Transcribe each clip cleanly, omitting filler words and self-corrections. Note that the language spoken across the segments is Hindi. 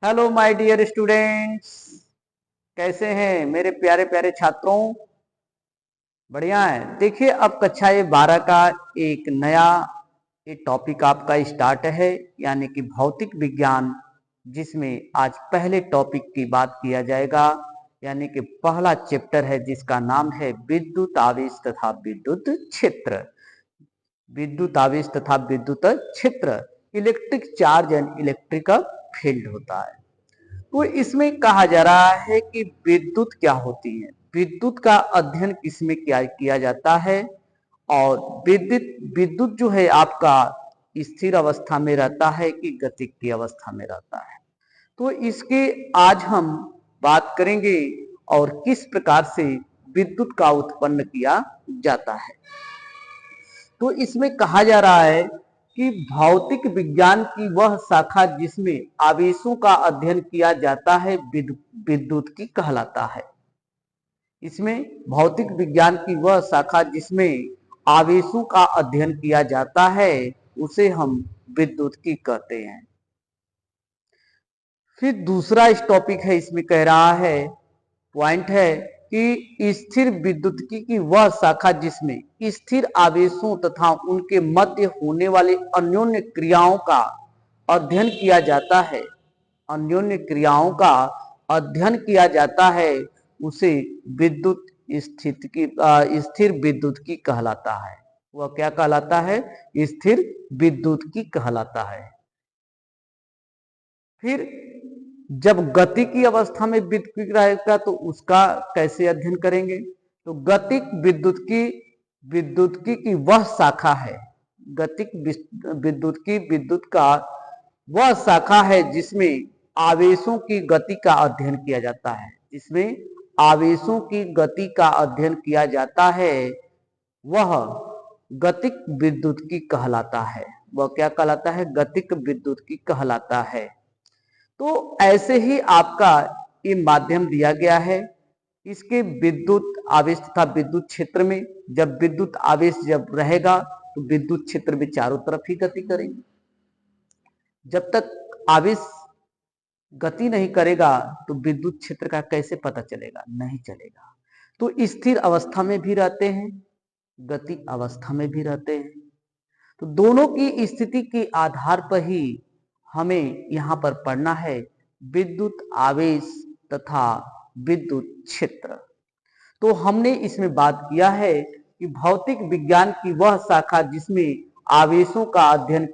Hello my dear students. कैसे हैं मेरे प्यारे प्यारे छात्रों? बढ़िया है। देखिए, अब कक्षा ये 12 का एक नया टॉपिक आपका स्टार्ट है, यानी कि भौतिक विज्ञान, जिसमें आज पहले टॉपिक की बात किया जाएगा। यानी कि पहला चैप्टर है जिसका नाम है विद्युत आवेश तथा विद्युत क्षेत्र। विद्युत आवेश तथा विद्युत क्षेत्र, electric charge and electrical field होता है। तो इसमें कहा जा रहा है कि विद्युत क्या होती है, विद्युत का अध्ययन किसमें क्या किया जाता है, और विद्युत विद्युत जो है आपका स्थिर अवस्था में रहता है कि गतिक की अवस्था में रहता है। तो इसके आज हम बात करेंगे और किस प्रकार से विद्युत का उत्पन्न किया जाता है। तो इसमें कहा जा रहा है कि भौतिक विज्ञान की वह शाखा जिसमें आवेशों का अध्ययन किया जाता है विद्युत की कहलाता है। इसमें भौतिक विज्ञान की वह शाखा जिसमें आवेशों का अध्ययन किया जाता है उसे हम विद्युत की कहते हैं। फिर दूसरा इस टॉपिक है, इसमें कह रहा है, पॉइंट है कि स्थिर विद्युतिकी की वह शाखा जिसमें स्थिर आवेशों तथा उनके मध्य होने वाले अन्योन्य क्रियाओं का अध्ययन किया जाता है। अन्योन्य क्रियाओं का अध्ययन किया जाता है उसे विद्युत स्थिर विद्युत की कहलाता है। वह क्या कहलाता है? स्थिर विद्युत की कहलाता है। फिर जब गति की अवस्था में विद्युत रहेगा तो उसका कैसे अध्ययन करेंगे? तो गतिक विद्युत की वह शाखा है, गतिक विद्युत का वह शाखा है जिसमें आवेशों की गति का अध्ययन किया जाता है। जिसमें आवेशों की गति का अध्ययन किया जाता है वह गतिक विद्युत की कहलाता है। वह क्या कहलाता है? गतिक विद्युत की कहलाता है। तो ऐसे ही आपका ये माध्यम दिया गया है। इसके विद्युत आवेश तथा विद्युत क्षेत्र में जब विद्युत आवेश जब रहेगा तो विद्युत क्षेत्र में चारों तरफ ही गति करेंगे। जब तक आवेश गति नहीं करेगा तो विद्युत क्षेत्र का कैसे पता चलेगा? नहीं चलेगा। तो स्थिर अवस्था में भी रहते हैं, गति अवस्था में भी रहते हैं। तो दोनों की स्थिति के आधार पर ही हमें यहाँ पर पढ़ना है विद्युत आवेश तथा विद्युत क्षेत्र। तो हमने इसमें बात किया है कि भौतिक विज्ञान की वह शाखा जिसमें आवेशों का अध्ययन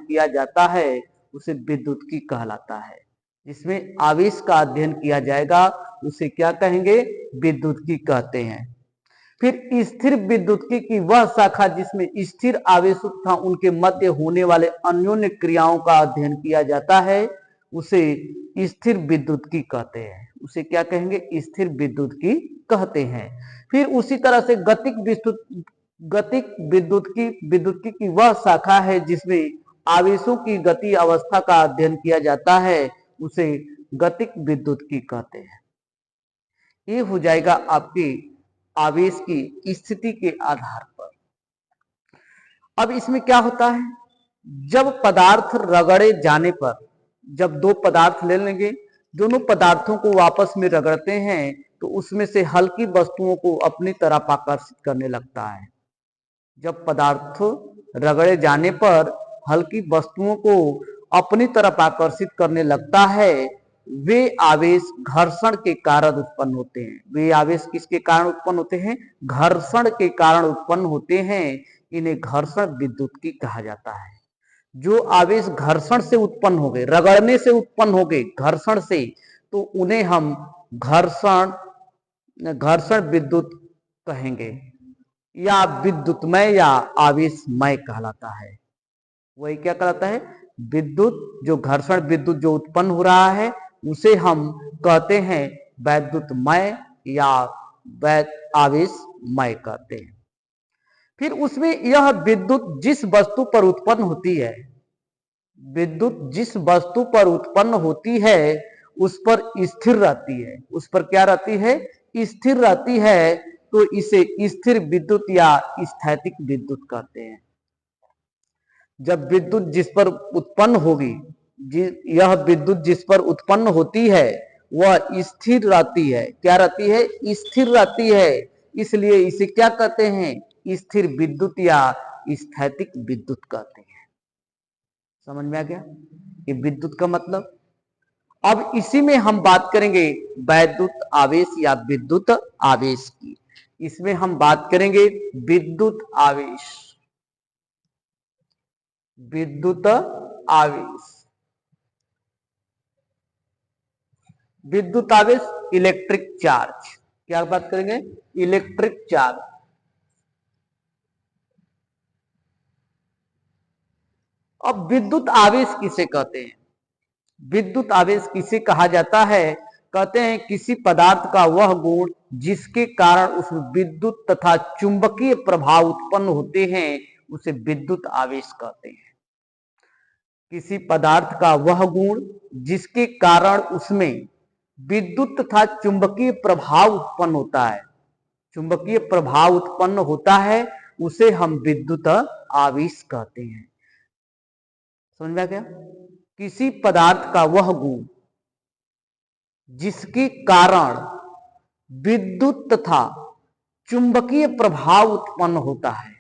किया जाता है उसे विद्युत की कहलाता है। जिसमें आवेश का अध्ययन किया जाएगा उसे क्या कहेंगे? विद्युत की कहते हैं। फिर स्थिर विद्युतिकी की वह शाखा जिसमें स्थिर आवेशों तथा उनके मध्य होने वाले अन्योन्य क्रियाओं का अध्ययन किया जाता है उसे स्थिर विद्युतिकी कहते हैं। उसे क्या कहेंगे? स्थिर विद्युतिकी कहते हैं। फिर उसी तरह से गतिक विद्युतिकी की वह शाखा है जिसमें आवेशों की गति अवस्था का अध्ययन किया जाता है उसे गतिक विद्युतिकी कहते हैं। ये हो जाएगा आपके आवेश की स्थिति के आधार पर। अब इसमें क्या होता है, जब पदार्थ रगड़े जाने पर, जब दो पदार्थ ले लेंगे, दोनों पदार्थों को आपस में रगड़ते हैं तो उसमें से हल्की वस्तुओं को अपनी तरफ आकर्षित करने लगता है। जब पदार्थ रगड़े जाने पर हल्की वस्तुओं को अपनी तरफ आकर्षित करने लगता है, वे आवेश घर्षण के कारण उत्पन्न होते हैं। वे आवेश किसके कारण उत्पन्न होते हैं? घर्षण के कारण उत्पन्न होते हैं। इन्हें घर्षण विद्युत की कहा जाता है। जो आवेश घर्षण से उत्पन्न हो गए, रगड़ने से उत्पन्न हो गए, घर्षण से, तो उन्हें हम घर्षण घर्षण विद्युत कहेंगे, या विद्युतमय या आवेशमय कहलाता है। वही क्या कहलाता है? विद्युत, जो घर्षण विद्युत जो उत्पन्न हो रहा है उसे हम कहते हैं वैद्युतमय या आवेशमय कहते हैं। फिर उसमें यह विद्युत जिस वस्तु पर उत्पन्न होती है, विद्युत जिस वस्तु पर उत्पन्न होती है उस पर स्थिर रहती है। उस पर क्या रहती है? स्थिर रहती है। तो इसे स्थिर विद्युत या स्थैतिक विद्युत कहते हैं। जब विद्युत जिस पर उत्पन्न होगी, यह विद्युत जिस पर उत्पन्न होती है वह स्थिर रहती है। क्या रहती है? स्थिर रहती है। इसलिए इसे क्या कहते हैं? स्थिर विद्युत या स्थैतिक विद्युत कहते हैं। समझ में आ गया ये विद्युत का मतलब। अब इसी में हम बात करेंगे वैद्युत आवेश या विद्युत आवेश की। इसमें हम बात करेंगे विद्युत आवेश। विद्युत आवेश, विद्युत आवेश इलेक्ट्रिक चार्ज। क्या बात करेंगे? Electric charge. अब विद्युत आवेश किसे कहते हैं? विद्युत आवेश किसे कहा जाता है? कहते हैं किसी पदार्थ का वह गुण जिसके कारण उसमें विद्युत तथा चुंबकीय प्रभाव उत्पन्न होते हैं उसे विद्युत आवेश कहते हैं। किसी पदार्थ का वह गुण जिसके कारण उसमें विद्युत तथा चुंबकीय प्रभाव उत्पन्न होता है, चुंबकीय प्रभाव उत्पन्न होता है, उसे हम विद्युत आवेश कहते हैं। समझ में आ गया? किसी पदार्थ का वह गुण जिसके कारण विद्युत तथा चुंबकीय प्रभाव उत्पन्न होता है,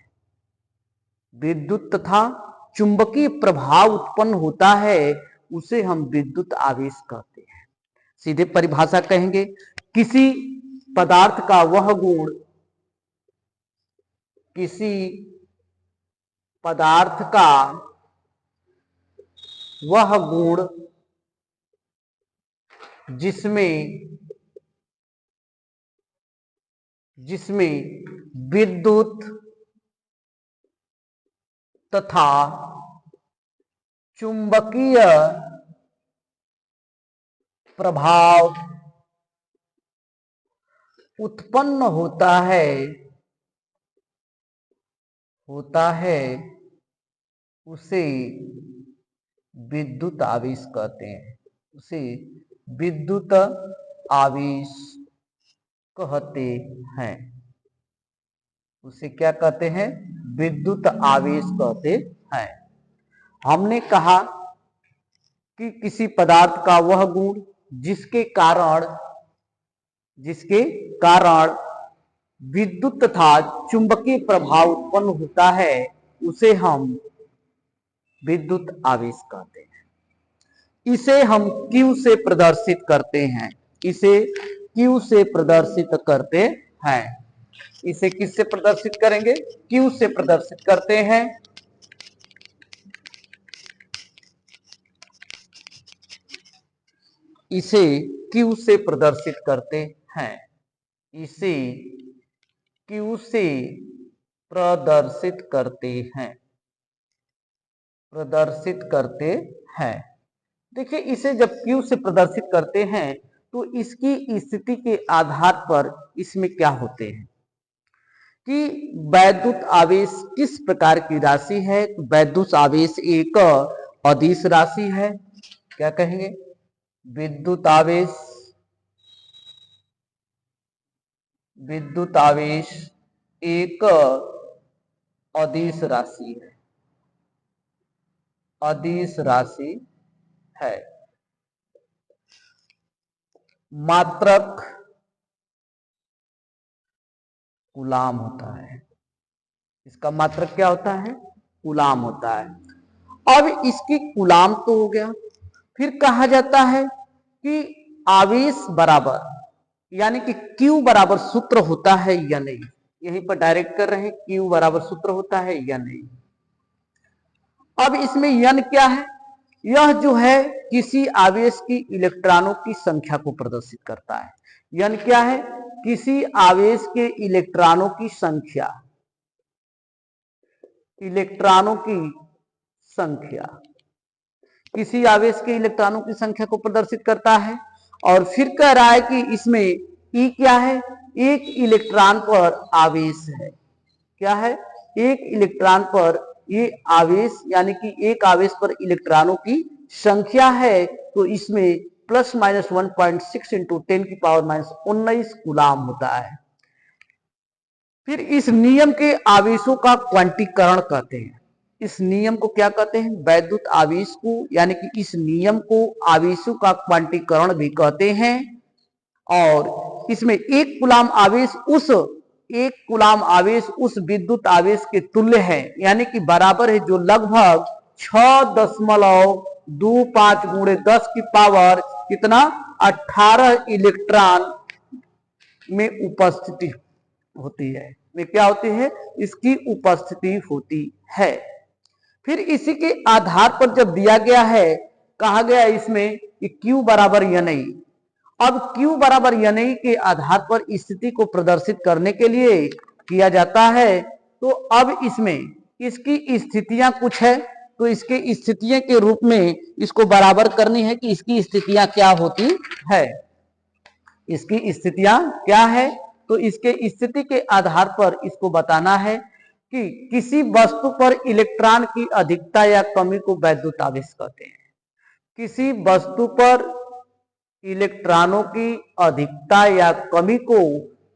विद्युत तथा चुंबकीय प्रभाव उत्पन्न होता है, उसे हम विद्युत आवेश कहते हैं। सीधे परिभाषा कहेंगे किसी पदार्थ का वह गुण, किसी पदार्थ का वह गुण जिसमें विद्युत तथा चुंबकीय प्रभाव उत्पन्न होता है उसे विद्युत आवेश कहते हैं। उसे विद्युत आवेश कहते हैं। उसे क्या कहते हैं? विद्युत आवेश कहते हैं। हमने कहा कि किसी पदार्थ का वह गुण जिसके कारण विद्युत तथा चुंबकीय प्रभाव उत्पन्न होता है उसे हम विद्युत आवेश कहते हैं। इसे हम Q से प्रदर्शित करते हैं। इसे Q से प्रदर्शित करते हैं। इसे किससे प्रदर्शित करेंगे? Q से प्रदर्शित करते हैं। इसे Q से प्रदर्शित करते हैं। इसे Q से प्रदर्शित करते हैं। प्रदर्शित करते हैं। देखिए इसे जब Q से प्रदर्शित करते हैं तो इसकी स्थिति के आधार पर इसमें क्या होते हैं कि वैद्युत आवेश किस प्रकार की राशि है। तो वैद्युत आवेश एक अदिश राशि है। क्या कहेंगे? विद्युत आवेश एक अदिश राशि है। अदिश राशि है। मात्रक कूलाम होता है। इसका मात्रक क्या होता है? कूलाम होता है। अब इसकी कूलाम तो हो गया, फिर कहा जाता है कि आवेश बराबर, यानी कि Q बराबर सूत्र होता है या नहीं। यहीं पर डायरेक्ट कर रहे हैं Q बराबर सूत्र होता है या नहीं। अब इसमें यन क्या है? यह जो है किसी आवेश की इलेक्ट्रॉनों की संख्या को प्रदर्शित करता है। यन क्या है? किसी आवेश के इलेक्ट्रॉनों की संख्या, इलेक्ट्रॉनों की संख्या, किसी आवेश के इलेक्ट्रॉनों की संख्या को प्रदर्शित करता है। और फिर कह रहा है कि इसमें E क्या है? एक इलेक्ट्रॉन पर आवेश है। क्या है? एक इलेक्ट्रॉन पर ये आवेश, यानी कि एक आवेश पर इलेक्ट्रॉनों की संख्या है। तो इसमें प्लस माइनस 1.6 इंटू 10⁻⁻19 कूलाम होता है। फिर इस नियम के आवेशों का क्वांटीकरण कहते हैं। इस नियम को क्या कहते हैं? वैद्युत आवेश को, यानी कि इस नियम को आवेशों का क्वांटीकरण भी कहते हैं। और इसमें एक कूलाम आवेश उस विद्युत आवेश के तुल्य है, यानी कि बराबर है, जो लगभग 6.25 गुणे 10 की पावर कितना 18 इलेक्ट्रॉन में उपस्थिति होती है, में क्या होती है? इसकी उपस्थिति होती है। फिर इसी के आधार पर जब दिया गया है, कहा गया इसमें कि Q बराबर NI। अब Q बराबर NI के आधार पर स्थिति को प्रदर्शित करने के लिए किया जाता है। तो अब इसमें इसकी स्थितियां कुछ है, तो इसके स्थितियों के रूप में इसको बराबर करनी है कि इसकी स्थितियां क्या होती है। इसकी स्थितियां क्या है? तो इसके स्थिति के आधार पर इसको बताना है कि किसी वस्तु पर इलेक्ट्रॉन की अधिकता या कमी को वैद्युत आवेश कहते हैं। किसी वस्तु पर इलेक्ट्रॉनों की अधिकता या कमी को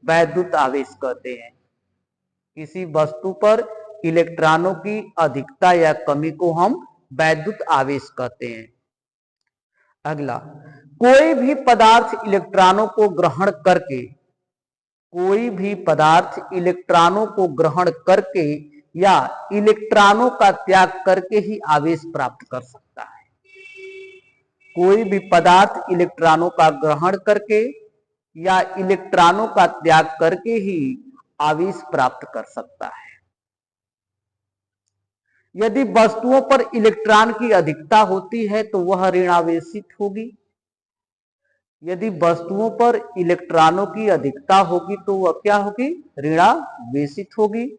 वैद्युत आवेश कहते हैं। किसी वस्तु पर इलेक्ट्रॉनों की अधिकता या कमी को हम वैद्युत आवेश कहते हैं। अगला, कोई भी पदार्थ इलेक्ट्रॉनों को ग्रहण करके, कोई भी पदार्थ इलेक्ट्रॉनों को ग्रहण करके या इलेक्ट्रॉनों का त्याग करके ही आवेश प्राप्त कर सकता है। कोई भी पदार्थ इलेक्ट्रॉनों का ग्रहण करके या इलेक्ट्रॉनों का त्याग करके ही आवेश प्राप्त कर सकता है। यदि वस्तुओं पर इलेक्ट्रॉन की अधिकता होती है तो वह ऋणावेशित होगी। यदि वस्तुओं पर इलेक्ट्रॉनों की अधिकता होगी तो वह क्या होगी? ऋणावेशित होगी।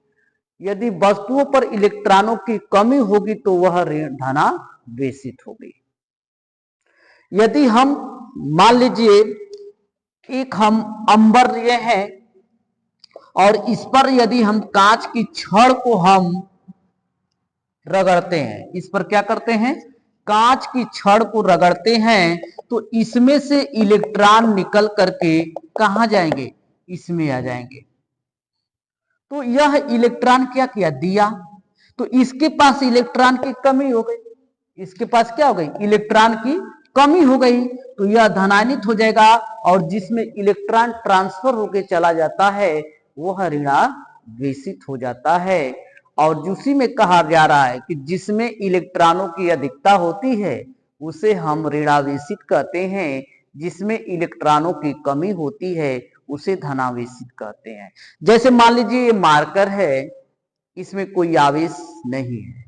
यदि वस्तुओं पर इलेक्ट्रॉनों की कमी होगी तो वह धनावेशित होगी। यदि हम मान लीजिए एक हम अंबर लिए हैं और इस पर यदि हम कांच की छड़ को हम रगड़ते हैं, इस पर क्या करते हैं? कांच की छड़ को रगड़ते हैं, तो इसमें से इलेक्ट्रॉन निकल करके कहां जाएंगे? इसमें आ जाएंगे। तो यह इलेक्ट्रॉन क्या किया? दिया। तो इसके पास इलेक्ट्रॉन की कमी हो गई, इसके पास क्या हो गई? इलेक्ट्रॉन की कमी हो गई, तो यह धनायनित हो जाएगा और जिसमें इलेक्ट्रॉन ट्रांसफर होके चला जाता है वह ऋणावेशित हो जाता है। और उसी में कहा जा रहा है कि जिसमें इलेक्ट्रॉनों की अधिकता होती है उसे हम ऋणावेशित कहते हैं, जिसमें इलेक्ट्रॉनों की कमी होती है उसे धनावेशित कहते हैं। जैसे मान लीजिए ये मार्कर है, इसमें कोई आवेश नहीं है,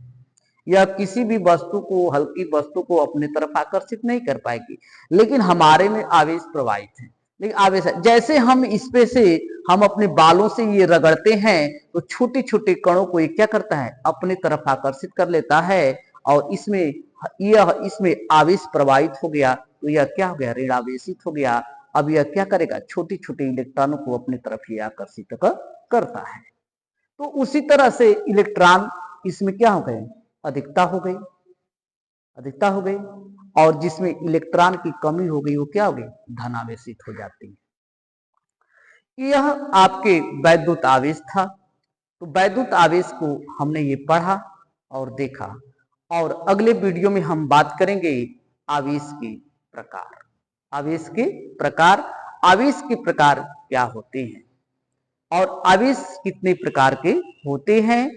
यह किसी भी वस्तु को, हल्की वस्तु को अपने तरफ आकर्षित नहीं कर पाएगी, लेकिन हमारे में आवेश प्रवाहित है। लेकिन आवेश है, जैसे हम इस पे से हम अपने बालों से ये रगड़ते हैं तो छोटे छोटे कणों को ये क्या करता है? अपने तरफ आकर्षित कर लेता है और इसमें आवेश प्रवाहित हो गया, तो यह क्या हो गया? ऋणावेशित हो गया। अब यह क्या करेगा? छोटे छोटे इलेक्ट्रॉनों को अपने तरफ ये आकर्षित करता है। तो उसी तरह से इलेक्ट्रॉन इसमें क्या हो गए? अधिकता हो गई, अधिकता हो गई, और जिसमें इलेक्ट्रॉन की कमी हो गई वो क्या हो गई? धनावेशित हो जाती है। यह आपके वैद्युत आवेश था। तो वैद्युत आवेश को हमने ये पढ़ा और देखा, और अगले वीडियो में हम बात करेंगे आवेश के प्रकार। आवेश के प्रकार, आवेश के प्रकार क्या होते हैं और आवेश कितने प्रकार के होते हैं,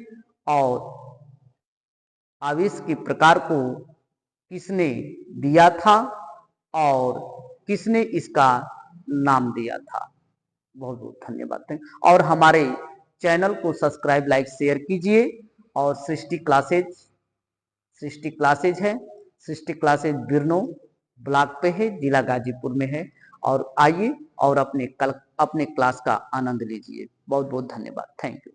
और आवेश के प्रकार को किसने दिया था और किसने इसका नाम दिया था। बहुत बहुत धन्यवाद। और हमारे चैनल को सब्सक्राइब, लाइक, शेयर कीजिए। और सृष्टि क्लासेज है, सृष्टि क्लासेज बिरनो ब्लॉक पे है, जिला गाजीपुर में है। और आइए और अपने क्लास का आनंद लीजिए। बहुत बहुत धन्यवाद। Thank you.